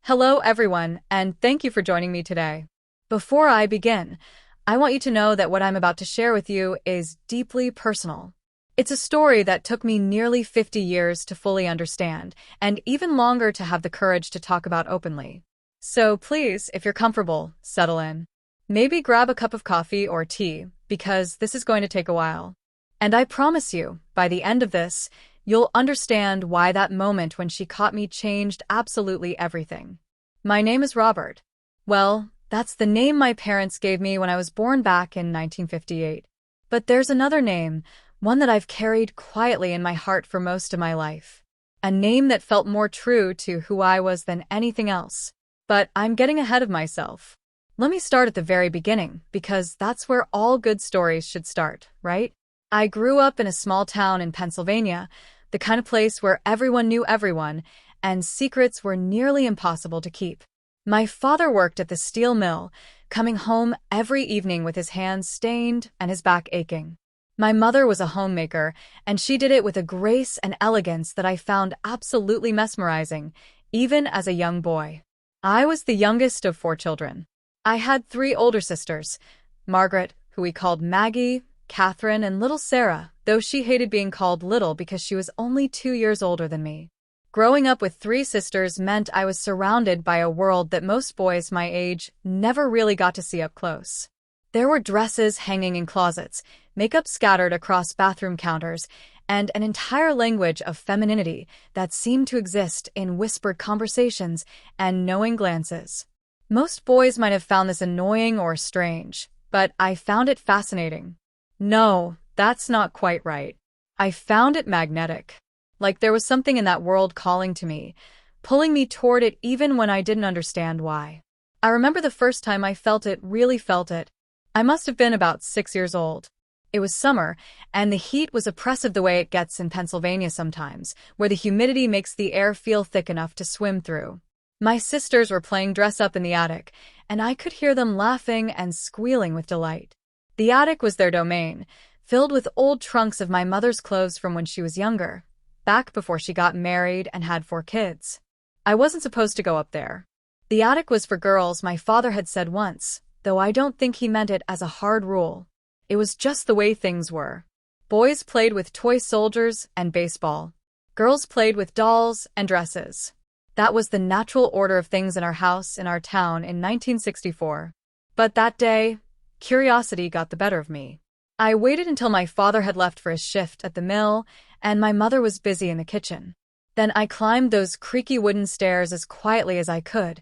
Hello, everyone, and thank you for joining me today. Before I begin, I want you to know that what I'm about to share with you is deeply personal. It's a story that took me nearly 50 years to fully understand, and even longer to have the courage to talk about openly. So please, if you're comfortable, settle in. Maybe grab a cup of coffee or tea, because this is going to take a while. And I promise you, by the end of this, you'll understand why that moment when she caught me changed absolutely everything. My name is Robert. Well, that's the name my parents gave me when I was born back in 1958. But there's another name, one that I've carried quietly in my heart for most of my life. A name that felt more true to who I was than anything else. But I'm getting ahead of myself. Let me start at the very beginning, because that's where all good stories should start, right? I grew up in a small town in Pennsylvania, the kind of place where everyone knew everyone, and secrets were nearly impossible to keep. My father worked at the steel mill, coming home every evening with his hands stained and his back aching. My mother was a homemaker, and she did it with a grace and elegance that I found absolutely mesmerizing, even as a young boy. I was the youngest of 4 children. I had 3 older sisters, Margaret, who we called Maggie, Catherine, and little Sarah, though she hated being called little because she was only 2 years older than me. Growing up with 3 sisters meant I was surrounded by a world that most boys my age never really got to see up close. There were dresses hanging in closets, makeup scattered across bathroom counters, and an entire language of femininity that seemed to exist in whispered conversations and knowing glances. Most boys might have found this annoying or strange, but I found it fascinating. No, that's not quite right. I found it magnetic. Like there was something in that world calling to me, pulling me toward it even when I didn't understand why. I remember the first time I really felt it. I must have been about 6 years old. It was summer, and the heat was oppressive the way it gets in Pennsylvania sometimes, where the humidity makes the air feel thick enough to swim through. My sisters were playing dress-up in the attic, and I could hear them laughing and squealing with delight. The attic was their domain, filled with old trunks of my mother's clothes from when she was younger, back before she got married and had 4 kids. I wasn't supposed to go up there. The attic was for girls, my father had said once, though I don't think he meant it as a hard rule. It was just the way things were. Boys played with toy soldiers and baseball. Girls played with dolls and dresses. That was the natural order of things in our house in our town in 1964. But that day, curiosity got the better of me. I waited until my father had left for his shift at the mill, and my mother was busy in the kitchen. Then I climbed those creaky wooden stairs as quietly as I could,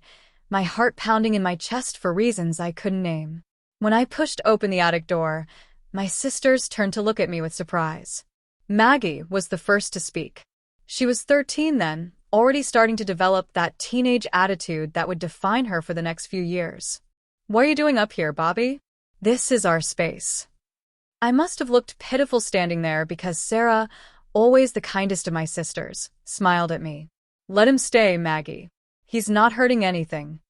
my heart pounding in my chest for reasons I couldn't name. When I pushed open the attic door, my sisters turned to look at me with surprise. Maggie was the first to speak. She was 13 then, already starting to develop that teenage attitude that would define her for the next few years. "What are you doing up here, Bobby? This is our space." I must have looked pitiful standing there because Sarah, always the kindest of my sisters, smiled at me. "Let him stay, Maggie. He's not hurting anything."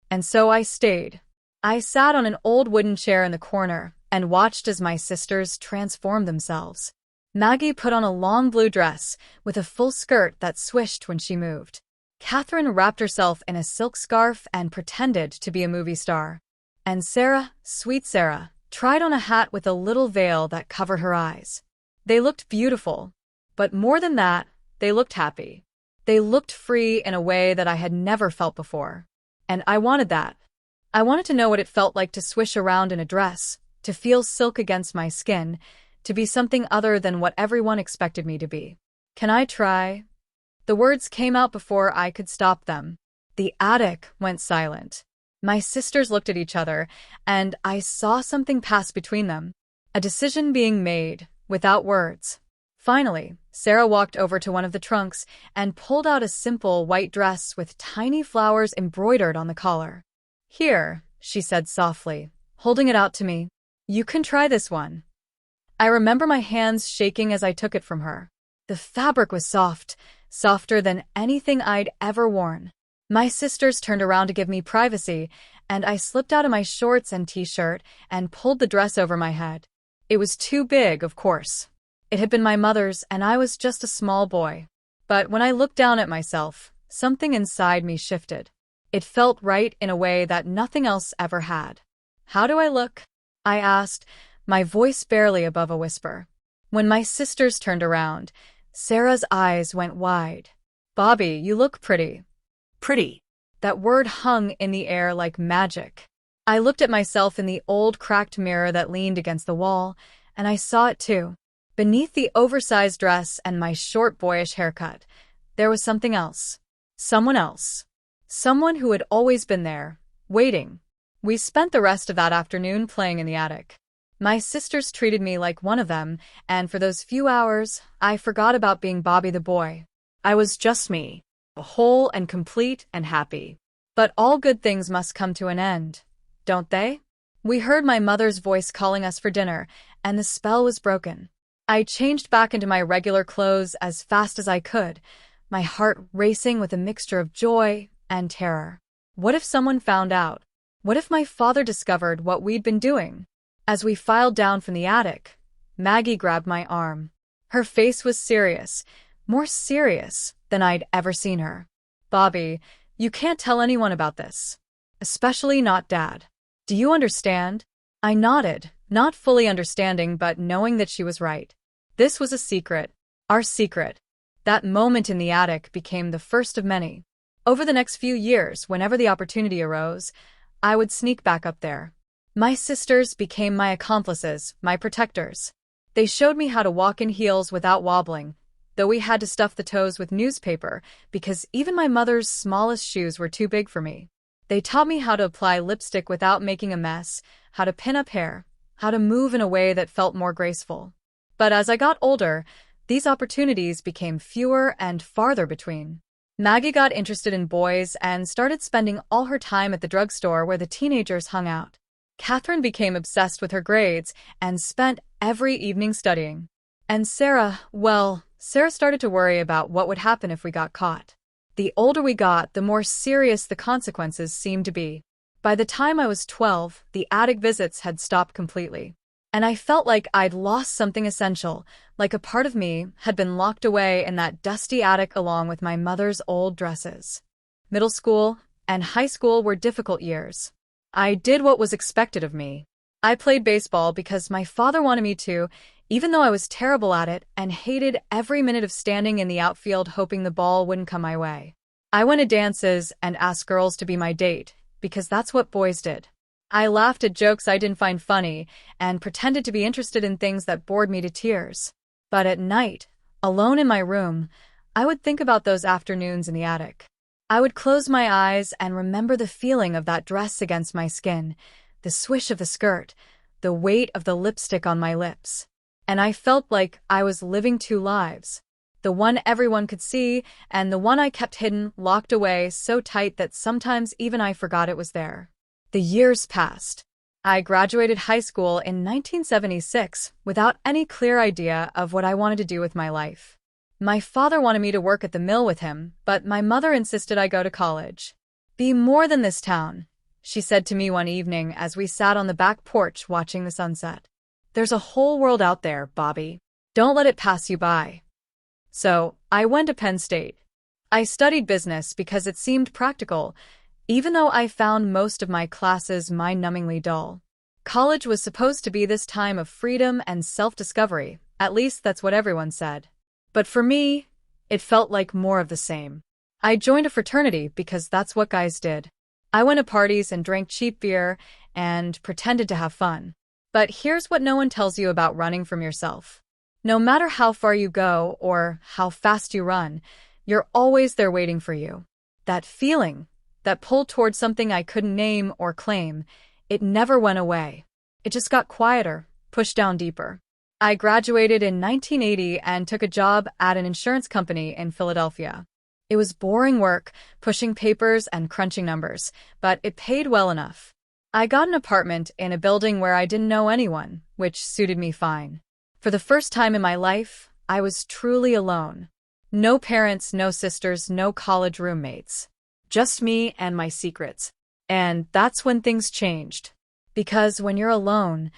And so I stayed. I sat on an old wooden chair in the corner and watched as my sisters transformed themselves. Maggie put on a long blue dress with a full skirt that swished when she moved. Catherine wrapped herself in a silk scarf and pretended to be a movie star. And Sarah, sweet Sarah, tried on a hat with a little veil that covered her eyes. They looked beautiful, but more than that, they looked happy. They looked free in a way that I had never felt before. And I wanted that. I wanted to know what it felt like to swish around in a dress, to feel silk against my skin, to be something other than what everyone expected me to be. "Can I try?" The words came out before I could stop them. The attic went silent. My sisters looked at each other, and I saw something pass between them. A decision being made, without words. Finally, Sarah walked over to one of the trunks and pulled out a simple white dress with tiny flowers embroidered on the collar. "Here," she said softly, holding it out to me. "You can try this one." I remember my hands shaking as I took it from her. The fabric was soft, softer than anything I'd ever worn. My sisters turned around to give me privacy, and I slipped out of my shorts and t-shirt and pulled the dress over my head. It was too big, of course. It had been my mother's, and I was just a small boy. But when I looked down at myself, something inside me shifted. It felt right in a way that nothing else ever had. "How do I look?" I asked, my voice barely above a whisper. When my sisters turned around, Sarah's eyes went wide. "Bobby, you look pretty." Pretty. That word hung in the air like magic. I looked at myself in the old cracked mirror that leaned against the wall, and I saw it too. Beneath the oversized dress and my short boyish haircut, there was something else. Someone else. Someone who had always been there, waiting. We spent the rest of that afternoon playing in the attic. My sisters treated me like one of them, and for those few hours, I forgot about being Bobby the boy. I was just me, whole and complete and happy. But all good things must come to an end, don't they? We heard my mother's voice calling us for dinner, and the spell was broken. I changed back into my regular clothes as fast as I could, my heart racing with a mixture of joy and terror. What if someone found out? What if my father discovered what we'd been doing? As we filed down from the attic, Maggie grabbed my arm. Her face was serious, more serious than I'd ever seen her. "Bobby, you can't tell anyone about this. Especially not Dad. Do you understand?" I nodded, not fully understanding but knowing that she was right. This was a secret. Our secret. That moment in the attic became the first of many. Over the next few years, whenever the opportunity arose, I would sneak back up there. My sisters became my accomplices, my protectors. They showed me how to walk in heels without wobbling, though we had to stuff the toes with newspaper because even my mother's smallest shoes were too big for me. They taught me how to apply lipstick without making a mess, how to pin up hair, how to move in a way that felt more graceful. But as I got older, these opportunities became fewer and farther between. Maggie got interested in boys and started spending all her time at the drugstore where the teenagers hung out. Catherine became obsessed with her grades and spent every evening studying. And Sarah started to worry about what would happen if we got caught. The older we got, the more serious the consequences seemed to be. By the time I was 12, the attic visits had stopped completely. And I felt like I'd lost something essential, like a part of me had been locked away in that dusty attic along with my mother's old dresses. Middle school and high school were difficult years. I did what was expected of me. I played baseball because my father wanted me to, even though I was terrible at it and hated every minute of standing in the outfield hoping the ball wouldn't come my way. I went to dances and asked girls to be my date, because that's what boys did. I laughed at jokes I didn't find funny and pretended to be interested in things that bored me to tears. But at night, alone in my room, I would think about those afternoons in the attic. I would close my eyes and remember the feeling of that dress against my skin, the swish of the skirt, the weight of the lipstick on my lips. And I felt like I was living two lives. The one everyone could see, and the one I kept hidden, locked away so tight that sometimes even I forgot it was there. The years passed. I graduated high school in 1976 without any clear idea of what I wanted to do with my life. My father wanted me to work at the mill with him, but my mother insisted I go to college. "Be more than this town," she said to me one evening as we sat on the back porch watching the sunset. "There's a whole world out there, Bobby. Don't let it pass you by." So, I went to Penn State. I studied business because it seemed practical, even though I found most of my classes mind-numbingly dull. College was supposed to be this time of freedom and self-discovery, at least that's what everyone said. But for me, it felt like more of the same. I joined a fraternity because that's what guys did. I went to parties and drank cheap beer and pretended to have fun. But here's what no one tells you about running from yourself. No matter how far you go or how fast you run, you're always there waiting for you. That feeling, that pull towards something I couldn't name or claim, it never went away. It just got quieter, pushed down deeper. I graduated in 1980 and took a job at an insurance company in Philadelphia. It was boring work, pushing papers and crunching numbers, but it paid well enough. I got an apartment in a building where I didn't know anyone, which suited me fine. For the first time in my life, I was truly alone. No parents, no sisters, no college roommates. Just me and my secrets. And that's when things changed. Because when you're alone,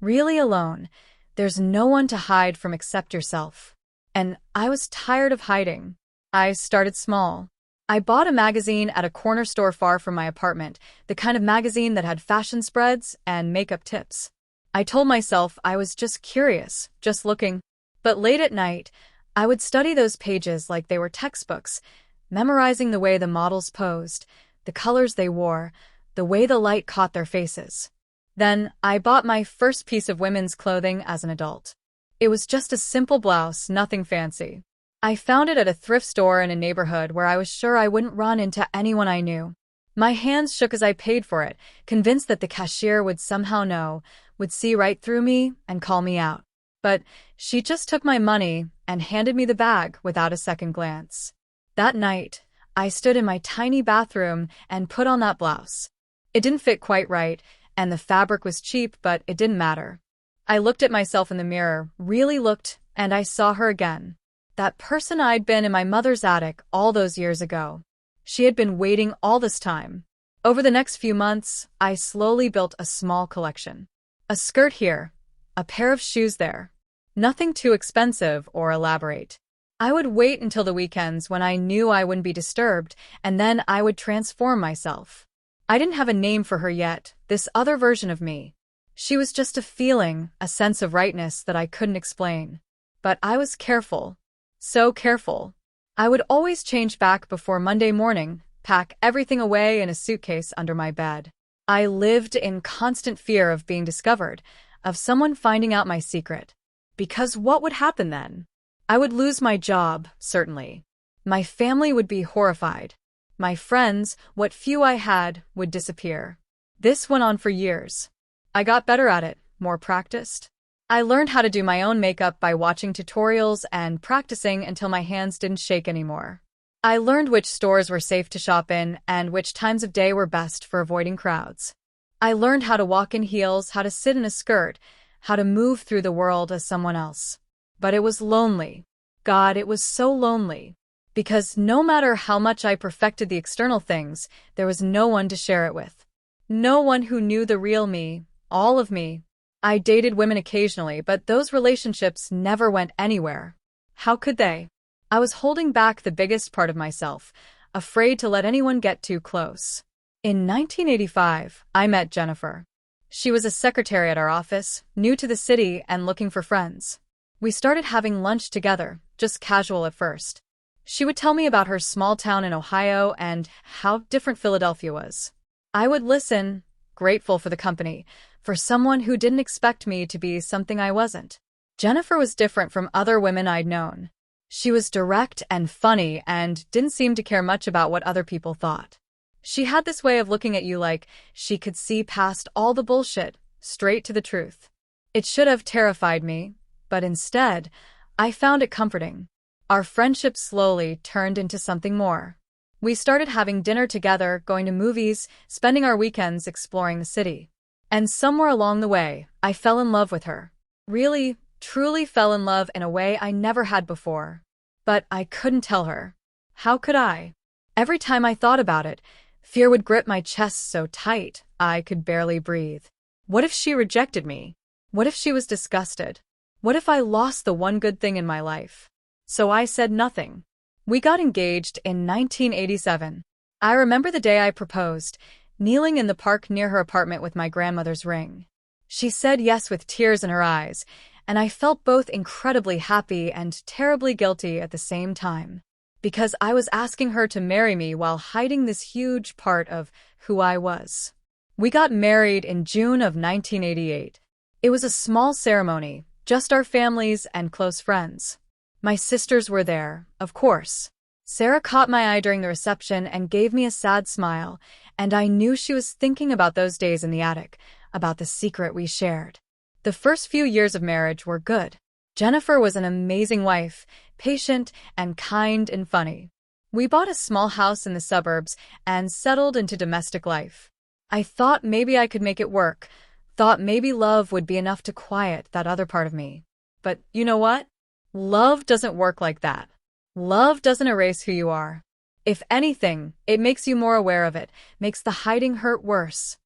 really alone, there's no one to hide from except yourself. And I was tired of hiding. I started small. I bought a magazine at a corner store far from my apartment, the kind of magazine that had fashion spreads and makeup tips. I told myself I was just curious, just looking. But late at night, I would study those pages like they were textbooks, memorizing the way the models posed, the colors they wore, the way the light caught their faces. Then, I bought my first piece of women's clothing as an adult. It was just a simple blouse, nothing fancy. I found it at a thrift store in a neighborhood where I was sure I wouldn't run into anyone I knew. My hands shook as I paid for it, convinced that the cashier would somehow know, would see right through me and call me out. But she just took my money and handed me the bag without a second glance. That night, I stood in my tiny bathroom and put on that blouse. It didn't fit quite right, and the fabric was cheap, but it didn't matter. I looked at myself in the mirror, really looked, and I saw her again. That person I'd been in my mother's attic all those years ago. She had been waiting all this time. Over the next few months, I slowly built a small collection. A skirt here, a pair of shoes there. Nothing too expensive or elaborate. I would wait until the weekends when I knew I wouldn't be disturbed, and then I would transform myself. I didn't have a name for her yet, this other version of me. She was just a feeling, a sense of rightness that I couldn't explain. But I was careful. So careful. I would always change back before Monday morning, pack everything away in a suitcase under my bed. I lived in constant fear of being discovered, of someone finding out my secret. Because what would happen then? I would lose my job, certainly. My family would be horrified. My friends, what few I had, would disappear. This went on for years. I got better at it, more practiced. I learned how to do my own makeup by watching tutorials and practicing until my hands didn't shake anymore. I learned which stores were safe to shop in and which times of day were best for avoiding crowds. I learned how to walk in heels, how to sit in a skirt, how to move through the world as someone else. But it was lonely. God, it was so lonely. Because no matter how much I perfected the external things, there was no one to share it with. No one who knew the real me, all of me. I dated women occasionally, but those relationships never went anywhere. How could they? I was holding back the biggest part of myself, afraid to let anyone get too close. In 1985, I met Jennifer. She was a secretary at our office, new to the city and looking for friends. We started having lunch together, just casual at first. She would tell me about her small town in Ohio and how different Philadelphia was. I would listen, grateful for the company, for someone who didn't expect me to be something I wasn't. Jennifer was different from other women I'd known. She was direct and funny and didn't seem to care much about what other people thought. She had this way of looking at you like she could see past all the bullshit, straight to the truth. It should have terrified me, but instead, I found it comforting. Our friendship slowly turned into something more. We started having dinner together, going to movies, spending our weekends exploring the city. And somewhere along the way, I fell in love with her. Really, truly fell in love in a way I never had before. But I couldn't tell her. How could I? Every time I thought about it, fear would grip my chest so tight, I could barely breathe. What if she rejected me? What if she was disgusted? What if I lost the one good thing in my life? So I said nothing. We got engaged in 1987. I remember the day I proposed, kneeling in the park near her apartment with my grandmother's ring. She said yes with tears in her eyes, and I felt both incredibly happy and terribly guilty at the same time. Because I was asking her to marry me while hiding this huge part of who I was. We got married in June of 1988. It was a small ceremony, just our families and close friends. My sisters were there, of course. Sarah caught my eye during the reception and gave me a sad smile, and I knew she was thinking about those days in the attic, about the secret we shared. The first few years of marriage were good. Jennifer was an amazing wife, patient and kind and funny. We bought a small house in the suburbs and settled into domestic life. I thought maybe I could make it work, thought maybe love would be enough to quiet that other part of me. But you know what? Love doesn't work like that. Love doesn't erase who you are. If anything, it makes you more aware of it, makes the hiding hurt worse.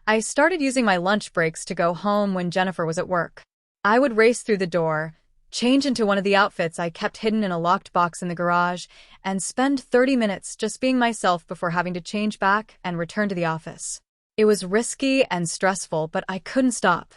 I started using my lunch breaks to go home when Jennifer was at work. I would race through the door, change into one of the outfits I kept hidden in a locked box in the garage, and spend 30 minutes just being myself before having to change back and return to the office. It was risky and stressful, but I couldn't stop.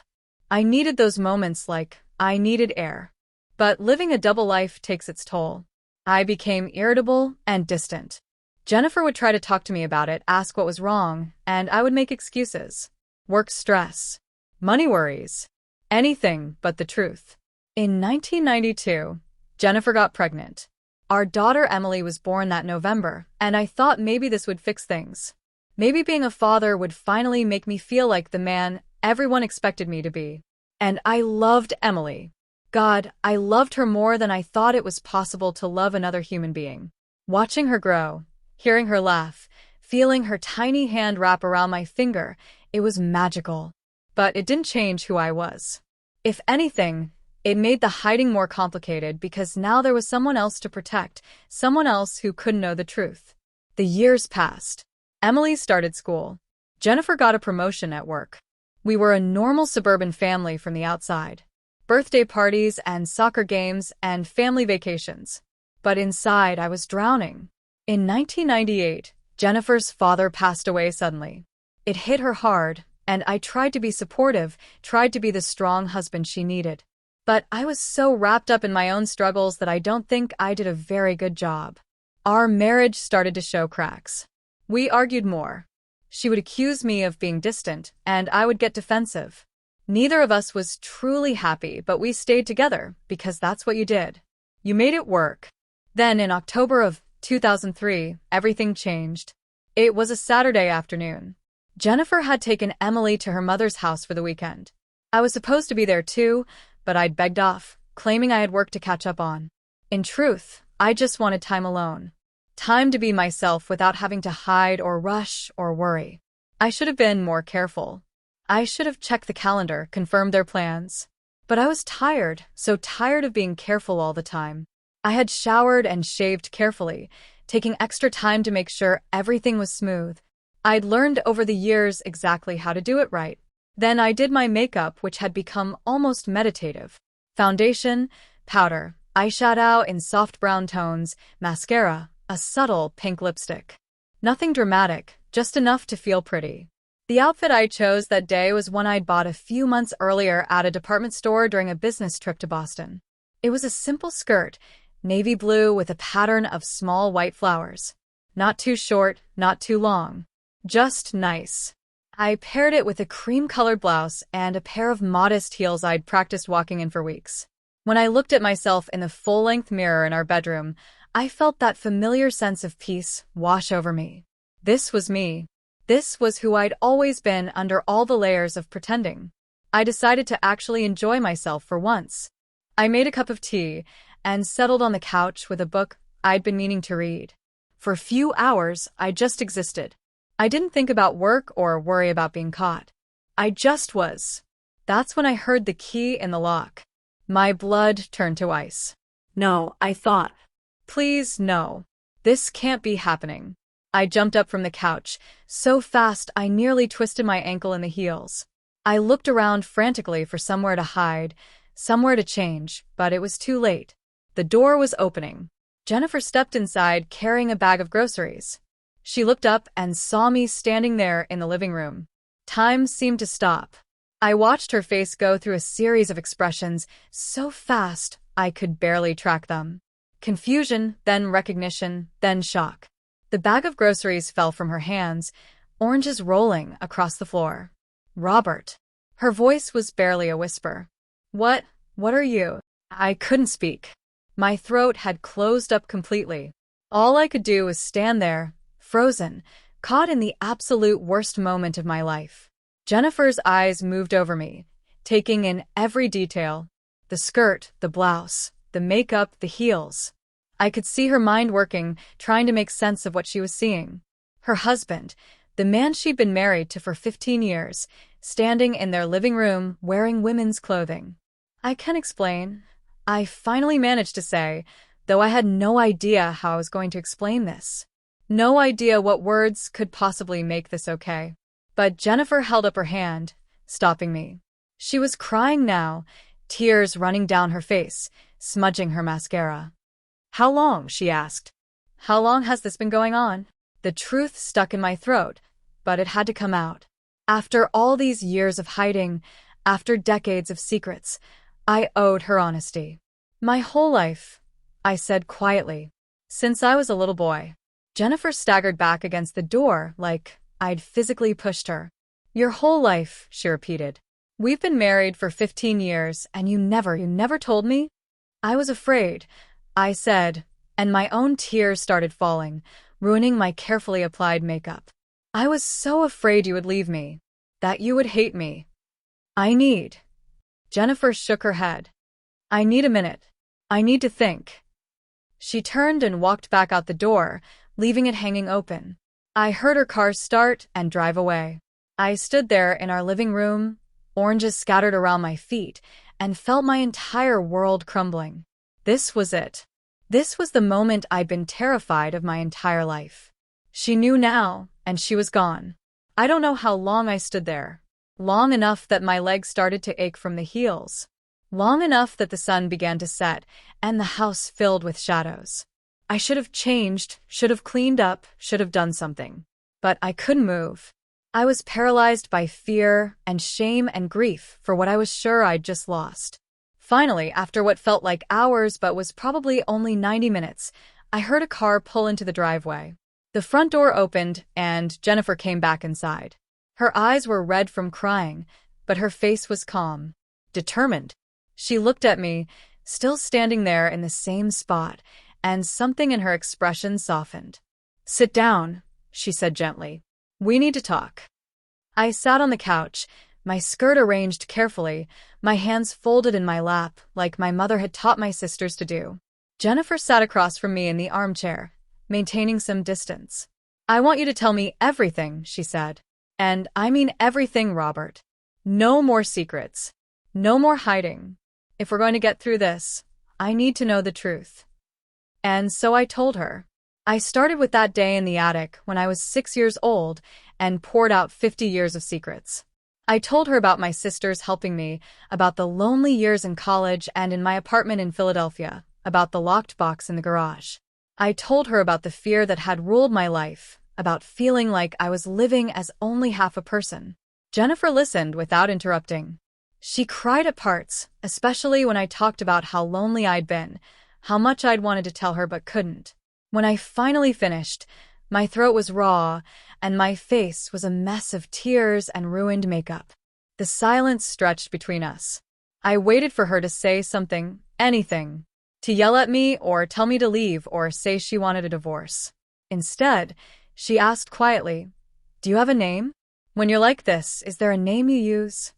I needed those moments like I needed air. But living a double life takes its toll. I became irritable and distant. Jennifer would try to talk to me about it, ask what was wrong, and I would make excuses. Work stress, money worries, anything but the truth. In 1992, Jennifer got pregnant. Our daughter Emily was born that November, and I thought maybe this would fix things. Maybe being a father would finally make me feel like the man everyone expected me to be. And I loved Emily. God, I loved her more than I thought it was possible to love another human being. Watching her grow, hearing her laugh, feeling her tiny hand wrap around my finger, it was magical. But it didn't change who I was. If anything, it made the hiding more complicated because now there was someone else to protect, someone else who couldn't know the truth. The years passed. Emily started school. Jennifer got a promotion at work. We were a normal suburban family from the outside. Birthday parties and soccer games and family vacations. But inside, I was drowning. In 1998, Jennifer's father passed away suddenly. It hit her hard, and I tried to be supportive, tried to be the strong husband she needed. But I was so wrapped up in my own struggles that I don't think I did a very good job. Our marriage started to show cracks. We argued more. She would accuse me of being distant, and I would get defensive. Neither of us was truly happy, but we stayed together because that's what you did. You made it work. Then in October of 2003, everything changed. It was a Saturday afternoon. Jennifer had taken Emily to her mother's house for the weekend. I was supposed to be there too, but I'd begged off, claiming I had work to catch up on. In truth, I just wanted time alone. Time to be myself without having to hide or rush or worry. I should have been more careful. I should have checked the calendar, confirmed their plans. But I was tired, so tired of being careful all the time. I had showered and shaved carefully, taking extra time to make sure everything was smooth. I'd learned over the years exactly how to do it right. Then I did my makeup, which had become almost meditative. Foundation, powder, eyeshadow in soft brown tones, mascara, a subtle pink lipstick. Nothing dramatic, just enough to feel pretty. The outfit I chose that day was one I'd bought a few months earlier at a department store during a business trip to Boston. It was a simple skirt, navy blue with a pattern of small white flowers. Not too short, not too long. Just nice. I paired it with a cream-colored blouse and a pair of modest heels I'd practiced walking in for weeks. When I looked at myself in the full-length mirror in our bedroom, I felt that familiar sense of peace wash over me. This was me. This was who I'd always been under all the layers of pretending. I decided to actually enjoy myself for once. I made a cup of tea and settled on the couch with a book I'd been meaning to read. For a few hours, I just existed. I didn't think about work or worry about being caught. I just was. That's when I heard the key in the lock. My blood turned to ice. No, I thought. Please, no. This can't be happening. I jumped up from the couch, so fast I nearly twisted my ankle in the heels. I looked around frantically for somewhere to hide, somewhere to change, but it was too late. The door was opening. Jennifer stepped inside carrying a bag of groceries. She looked up and saw me standing there in the living room. Time seemed to stop. I watched her face go through a series of expressions so fast I could barely track them. Confusion, then recognition, then shock. The bag of groceries fell from her hands, oranges rolling across the floor. Robert. Her voice was barely a whisper. What are you? I couldn't speak. My throat had closed up completely. All I could do was stand there, frozen, caught in the absolute worst moment of my life. Jennifer's eyes moved over me, taking in every detail. The skirt, the blouse, the makeup, the heels. I could see her mind working, trying to make sense of what she was seeing. Her husband, the man she'd been married to for 15 years, standing in their living room wearing women's clothing. I can explain. I finally managed to say, though I had no idea how I was going to explain this. No idea what words could possibly make this okay. But Jennifer held up her hand, stopping me. She was crying now, tears running down her face, smudging her mascara. "How long?" she asked. "How long has this been going on?" The truth stuck in my throat, but it had to come out. After all these years of hiding, after decades of secrets, I owed her honesty. "My whole life," I said quietly. "Since I was a little boy." Jennifer staggered back against the door like I'd physically pushed her. "Your whole life," she repeated. "We've been married for 15 years, and you never told me?" "I was afraid," I said, and my own tears started falling, ruining my carefully applied makeup. "I was so afraid you would leave me, that you would hate me. I need—" Jennifer shook her head. "I need a minute. I need to think." She turned and walked back out the door, leaving it hanging open. I heard her car start and drive away. I stood there in our living room, oranges scattered around my feet, and felt my entire world crumbling. This was it. This was the moment I'd been terrified of my entire life. She knew now, and she was gone. I don't know how long I stood there. Long enough that my legs started to ache from the heels. Long enough that the sun began to set, and the house filled with shadows. I should have changed, should have cleaned up, should have done something. But I couldn't move. I was paralyzed by fear and shame and grief for what I was sure I'd just lost. Finally, after what felt like hours but was probably only 90 minutes, I heard a car pull into the driveway. The front door opened, and Jennifer came back inside. Her eyes were red from crying, but her face was calm, determined. She looked at me, still standing there in the same spot, and something in her expression softened. "Sit down," she said gently. "We need to talk." I sat on the couch, my skirt arranged carefully, my hands folded in my lap like my mother had taught my sisters to do. Jennifer sat across from me in the armchair, maintaining some distance. "I want you to tell me everything," she said. "And I mean everything, Robert. No more secrets. No more hiding. If we're going to get through this, I need to know the truth." And so I told her. I started with that day in the attic when I was 6 years old and poured out 50 years of secrets. I told her about my sisters helping me, about the lonely years in college and in my apartment in Philadelphia, about the locked box in the garage. I told her about the fear that had ruled my life, about feeling like I was living as only half a person. Jennifer listened without interrupting. She cried at parts, especially when I talked about how lonely I'd been, how much I'd wanted to tell her but couldn't. When I finally finished, my throat was raw, and my face was a mess of tears and ruined makeup. The silence stretched between us. I waited for her to say something, anything, to yell at me or tell me to leave or say she wanted a divorce. Instead, she asked quietly, "Do you have a name? When you're like this, is there a name you use?"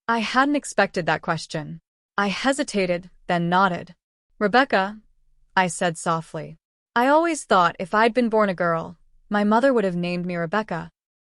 I hadn't expected that question. I hesitated, then nodded. "Rebecca," I said softly. I always thought if I'd been born a girl, my mother would have named me Rebecca.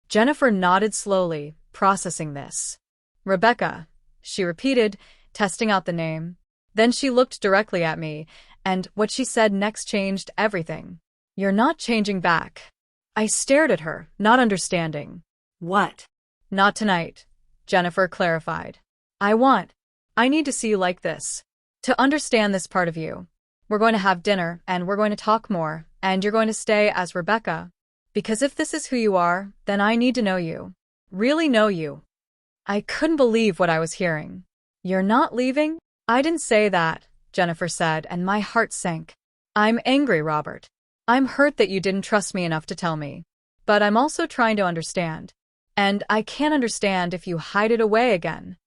Jennifer nodded slowly, processing this. "Rebecca," she repeated, testing out the name. Then she looked directly at me, and what she said next changed everything. "You're not changing back." I stared at her, not understanding. "What?" "Not tonight," Jennifer clarified. I need to see you like this. To understand this part of you. We're going to have dinner, and we're going to talk more, and you're going to stay as Rebecca. Because if this is who you are, then I need to know you. Really know you." I couldn't believe what I was hearing. "You're not leaving?" "I didn't say that," Jennifer said, and my heart sank. "I'm angry, Robert. I'm hurt that you didn't trust me enough to tell me. But I'm also trying to understand. And I can't understand if you hide it away again.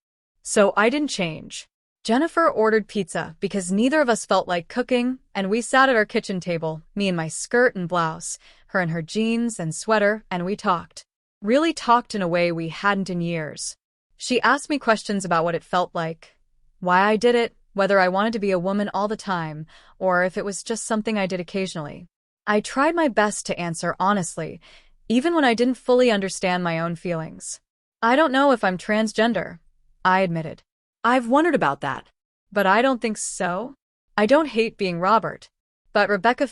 So I didn't change." Jennifer ordered pizza because neither of us felt like cooking, and we sat at our kitchen table, me in my skirt and blouse, her in her jeans and sweater, and we talked. Really talked in a way we hadn't in years. She asked me questions about what it felt like, why I did it, whether I wanted to be a woman all the time, or if it was just something I did occasionally. I tried my best to answer honestly, even when I didn't fully understand my own feelings. "I don't know if I'm transgender," I admitted. "I've wondered about that. But I don't think so. I don't hate being Robert. But Rebecca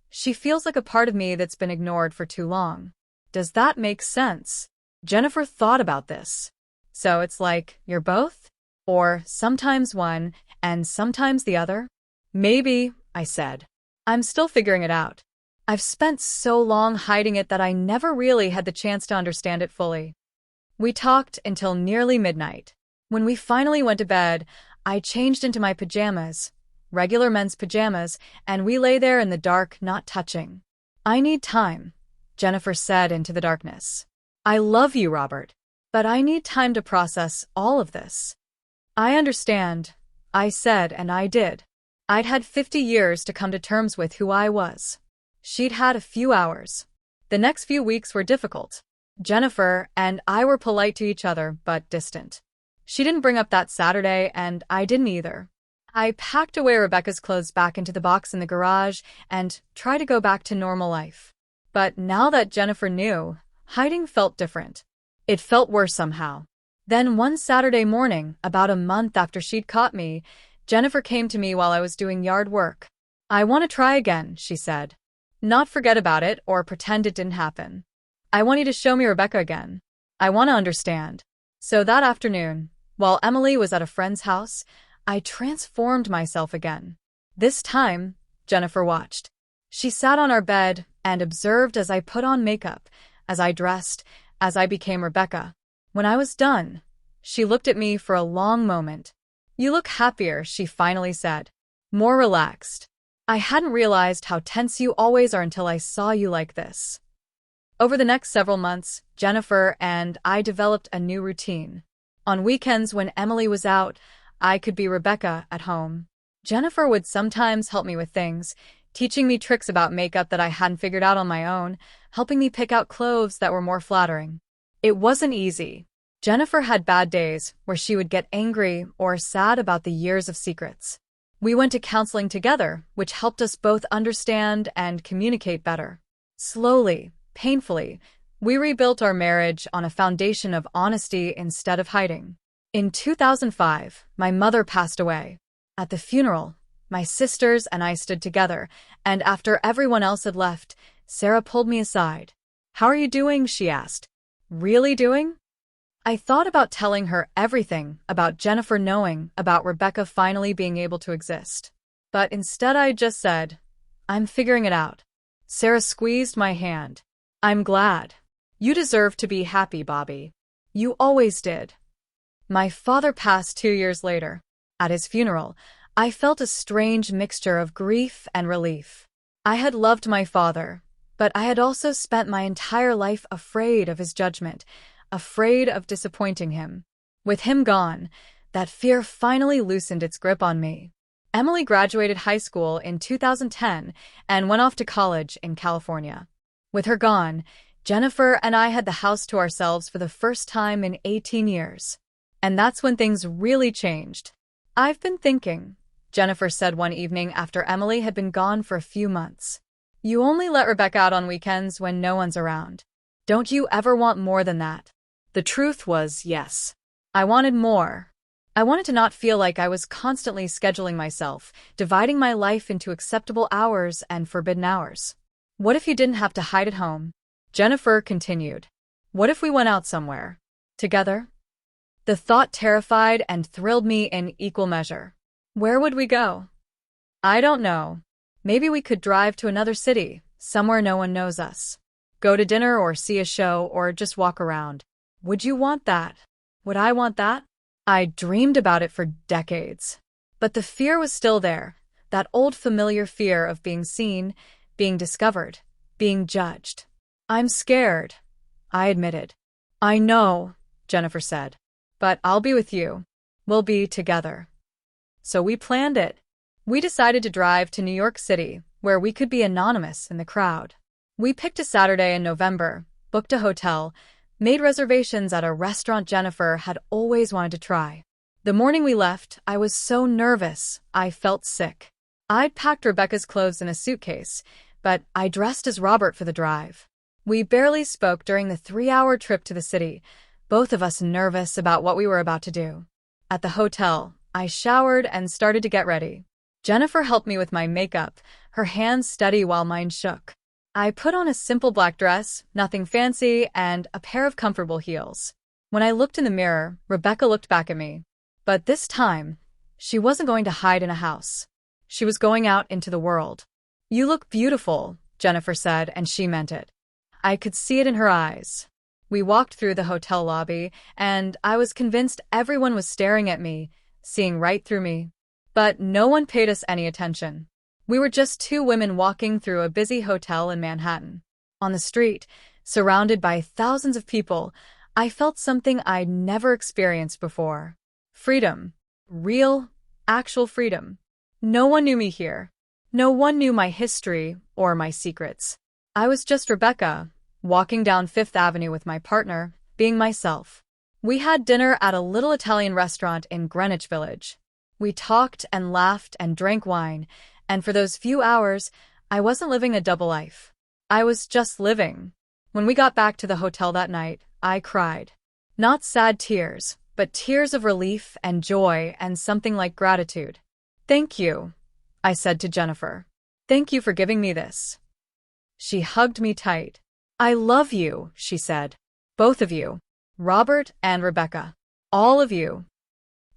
she feels like a part of me that's been ignored for too long." "Does that make sense?" Jennifer thought about this. "So it's like, you're both?" Or sometimes one and sometimes the other? Maybe, I said. I'm still figuring it out. I've spent so long hiding it that I never really had the chance to understand it fully. We talked until nearly midnight. When we finally went to bed, I changed into my pajamas, regular men's pajamas, and we lay there in the dark, not touching. I need time, Jennifer said into the darkness. I love you, Robert, but I need time to process all of this. I understand, I said, and I did. I'd had 50 years to come to terms with who I was. She'd had a few hours. The next few weeks were difficult. Jennifer and I were polite to each other, but distant. She didn't bring up that Saturday, and I didn't either. I packed away Rebecca's clothes back into the box in the garage and tried to go back to normal life. But now that Jennifer knew, hiding felt different. It felt worse somehow. Then one Saturday morning, about a month after she'd caught me, Jennifer came to me while I was doing yard work. I want to try again, she said. Not forget about it or pretend it didn't happen. I want you to show me Rebecca again. I want to understand. So that afternoon, while Emily was at a friend's house, I transformed myself again. This time, Jennifer watched. She sat on our bed and observed as I put on makeup, as I dressed, as I became Rebecca. When I was done, she looked at me for a long moment. You look happier, she finally said. More relaxed. I hadn't realized how tense you always are until I saw you like this. Over the next several months, Jennifer and I developed a new routine. On weekends when Emily was out, I could be Rebecca at home. Jennifer would sometimes help me with things, teaching me tricks about makeup that I hadn't figured out on my own, helping me pick out clothes that were more flattering. It wasn't easy. Jennifer had bad days where she would get angry or sad about the years of secrets. We went to counseling together, which helped us both understand and communicate better. Slowly, painfully, we rebuilt our marriage on a foundation of honesty instead of hiding. In 2005, my mother passed away. At the funeral, my sisters and I stood together, and after everyone else had left, Sarah pulled me aside. How are you doing? She asked. Really doing? I thought about telling her everything about Jennifer knowing about Rebecca finally being able to exist. But instead I just said, I'm figuring it out. Sarah squeezed my hand. I'm glad. You deserve to be happy, Bobby. You always did. My father passed 2 years later. At his funeral, I felt a strange mixture of grief and relief. I had loved my father, but I had also spent my entire life afraid of his judgment, afraid of disappointing him. With him gone, that fear finally loosened its grip on me. Emily graduated high school in 2010 and went off to college in California. With her gone, Jennifer and I had the house to ourselves for the first time in 18 years. And that's when things really changed. I've been thinking, Jennifer said one evening after Emily had been gone for a few months. You only let Rebecca out on weekends when no one's around. Don't you ever want more than that? The truth was, yes. I wanted more. I wanted to not feel like I was constantly scheduling myself, dividing my life into acceptable hours and forbidden hours. What if you didn't have to hide at home? Jennifer continued. What if we went out somewhere? Together? The thought terrified and thrilled me in equal measure. Where would we go? I don't know. Maybe we could drive to another city, somewhere no one knows us. Go to dinner or see a show or just walk around. Would you want that? Would I want that? I dreamed about it for decades. But the fear was still there, that old familiar fear of being seen, being discovered, being judged. I'm scared, I admitted. I know, Jennifer said. But I'll be with you. We'll be together. So we planned it. We decided to drive to New York City, where we could be anonymous in the crowd. We picked a Saturday in November, booked a hotel, made reservations at a restaurant Jennifer had always wanted to try. The morning we left, I was so nervous, I felt sick. I'd packed Rebecca's clothes in a suitcase, but I dressed as Robert for the drive. We barely spoke during the 3-hour trip to the city, both of us nervous about what we were about to do. At the hotel, I showered and started to get ready. Jennifer helped me with my makeup, her hands steady while mine shook. I put on a simple black dress, nothing fancy, and a pair of comfortable heels. When I looked in the mirror, Rebecca looked back at me. But this time, she wasn't going to hide in a house. She was going out into the world. "You look beautiful," Jennifer said, and she meant it. I could see it in her eyes. We walked through the hotel lobby, and I was convinced everyone was staring at me, seeing right through me. But no one paid us any attention. We were just two women walking through a busy hotel in Manhattan. On the street, surrounded by thousands of people, I felt something I'd never experienced before. Freedom. Real, actual freedom. No one knew me here. No one knew my history or my secrets. I was just Rebecca, walking down Fifth Avenue with my partner, being myself. We had dinner at a little Italian restaurant in Greenwich Village. We talked and laughed and drank wine, and for those few hours, I wasn't living a double life. I was just living. When we got back to the hotel that night, I cried. Not sad tears, but tears of relief and joy and something like gratitude. "Thank you," I said to Jennifer. "Thank you for giving me this." She hugged me tight. "I love you," she said. "Both of you. Robert and Rebecca. All of you."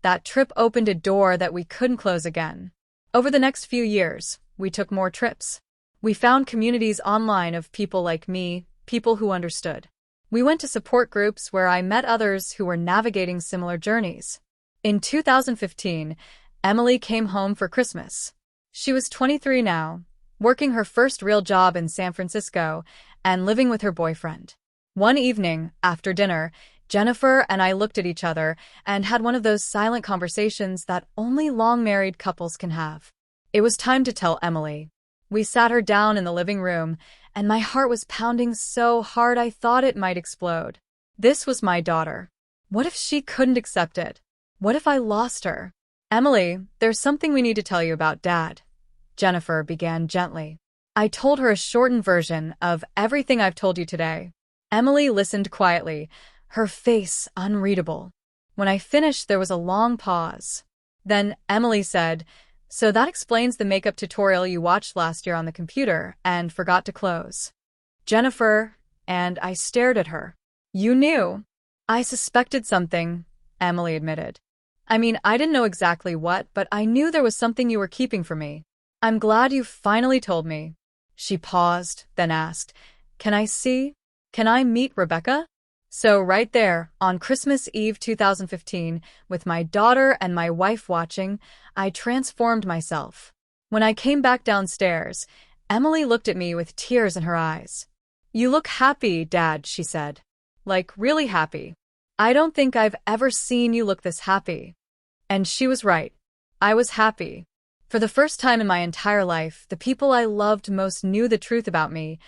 That trip opened a door that we couldn't close again. Over the next few years, we took more trips. We found communities online of people like me, people who understood. We went to support groups where I met others who were navigating similar journeys. In 2015, Emily came home for Christmas. She was 23 now, working her first real job in San Francisco and living with her boyfriend. One evening, after dinner, Jennifer and I looked at each other and had one of those silent conversations that only long-married couples can have. It was time to tell Emily. We sat her down in the living room, and my heart was pounding so hard I thought it might explode. This was my daughter. What if she couldn't accept it? What if I lost her? "Emily, there's something we need to tell you about Dad," Jennifer began gently. I told her a shortened version of everything I've told you today. Emily listened quietly, her face unreadable. When I finished, there was a long pause. Then Emily said, "So that explains the makeup tutorial you watched last year on the computer and forgot to close." Jennifer, and I stared at her. "You knew." "I suspected something," Emily admitted. "I mean, I didn't know exactly what, but I knew there was something you were keeping from me. I'm glad you finally told me." She paused, then asked, "Can I see? Can I meet Rebecca?" So right there, on Christmas Eve 2015, with my daughter and my wife watching, I transformed myself. When I came back downstairs, Emily looked at me with tears in her eyes. "You look happy, Dad," she said. "Like, really happy. I don't think I've ever seen you look this happy." And she was right. I was happy. For the first time in my entire life, the people I loved most knew the truth about me,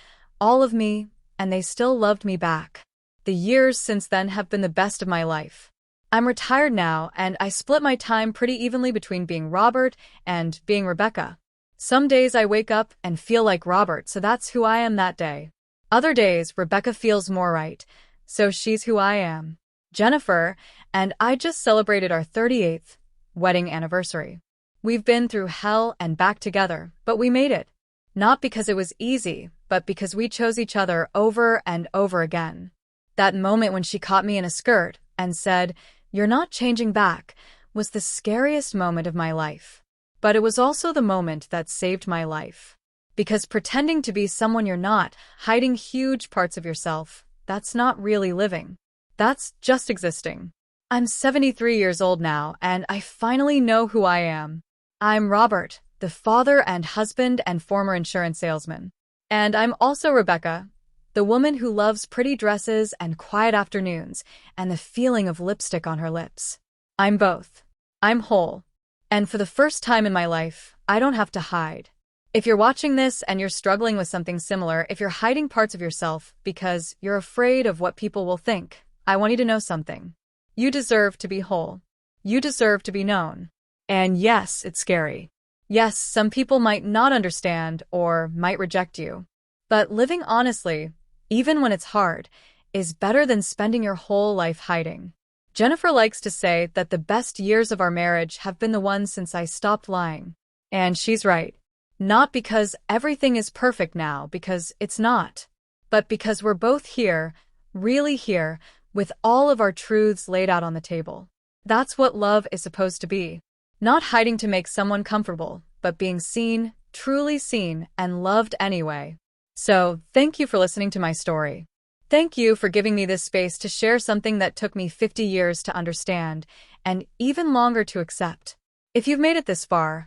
all of me, and they still loved me back. The years since then have been the best of my life. I'm retired now, and I split my time pretty evenly between being Robert and being Rebecca. Some days I wake up and feel like Robert, so that's who I am that day. Other days, Rebecca feels more right, so she's who I am. Jennifer and I just celebrated our 38th wedding anniversary. We've been through hell and back together, but we made it. Not because it was easy, but because we chose each other over and over again. That moment when she caught me in a skirt and said, "You're not changing back," was the scariest moment of my life. But it was also the moment that saved my life. Because pretending to be someone you're not, hiding huge parts of yourself, that's not really living. That's just existing. I'm 73 years old now, and I finally know who I am. I'm Robert, the father and husband and former insurance salesman. And I'm also Rebecca, the woman who loves pretty dresses and quiet afternoons and the feeling of lipstick on her lips. I'm both. I'm whole. And for the first time in my life, I don't have to hide. If you're watching this and you're struggling with something similar, if you're hiding parts of yourself because you're afraid of what people will think, I want you to know something. You deserve to be whole. You deserve to be known. And yes, it's scary. Yes, some people might not understand or might reject you. But living honestly, even when it's hard, is better than spending your whole life hiding. Jennifer likes to say that the best years of our marriage have been the ones since I stopped lying. And she's right. Not because everything is perfect now, because it's not. But because we're both here, really here, with all of our truths laid out on the table. That's what love is supposed to be. Not hiding to make someone comfortable, but being seen, truly seen, and loved anyway. So, thank you for listening to my story. Thank you for giving me this space to share something that took me 50 years to understand, and even longer to accept. If you've made it this far,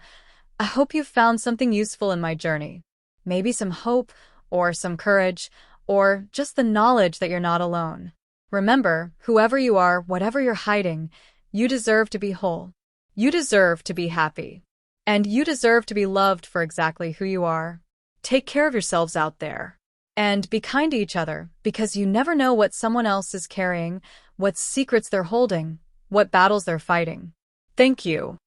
I hope you've found something useful in my journey. Maybe some hope, or some courage, or just the knowledge that you're not alone. Remember, whoever you are, whatever you're hiding, you deserve to be whole. You deserve to be happy. And you deserve to be loved for exactly who you are. Take care of yourselves out there. And be kind to each other, because you never know what someone else is carrying, what secrets they're holding, what battles they're fighting. Thank you.